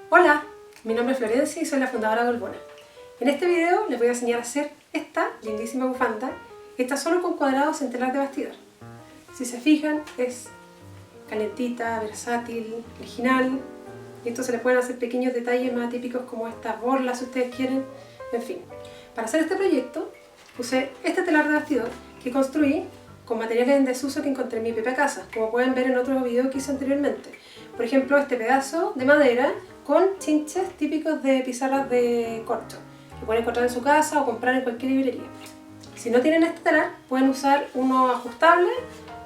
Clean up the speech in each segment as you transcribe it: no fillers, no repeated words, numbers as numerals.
Hola, mi nombre es Florencia y soy la fundadora de Olbona. En este video les voy a enseñar a hacer esta lindísima bufanda, hecha solo con cuadrados en telar de bastidor. Si se fijan, es calentita, versátil, original, y esto se le pueden hacer pequeños detalles más típicos como estas borlas si ustedes quieren, en fin. Para hacer este proyecto usé este telar de bastidor que construí con materiales en desuso que encontré en mi propia casa, como pueden ver en otro video que hice anteriormente. Por ejemplo, este pedazo de madera con chinches típicos de pizarras de corcho, que pueden encontrar en su casa o comprar en cualquier librería. Si no tienen este telar, pueden usar uno ajustable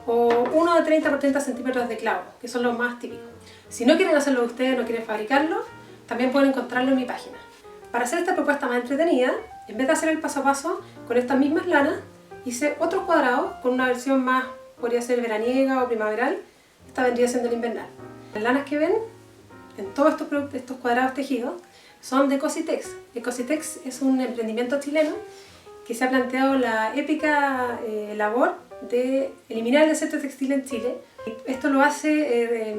o uno de 30 por 30 centímetros de clavo, que son los más típicos. Si no quieren hacerlo ustedes, no quieren fabricarlo, también pueden encontrarlo en mi página. Para hacer esta propuesta más entretenida, en vez de hacer el paso a paso con estas mismas lanas, hice otros cuadrados con una versión más, podría ser veraniega o primaveral. Esta vendría siendo el invernal. Las lanas que ven en todos estos cuadrados tejidos son de Ecositex. Ecositex es un emprendimiento chileno que se ha planteado la épica labor de eliminar el desecho textil en Chile. Esto lo hace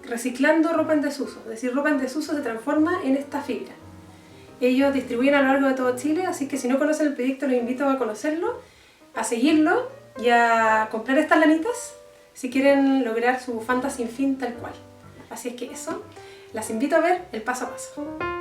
reciclando ropa en desuso, es decir, ropa en desuso se transforma en esta fibra. Ellos distribuyen a lo largo de todo Chile, así que si no conocen el proyecto los invito a conocerlo, a seguirlo y a comprar estas lanitas si quieren lograr su bufanda sin fin tal cual. Así es que eso, las invito a ver el paso a paso.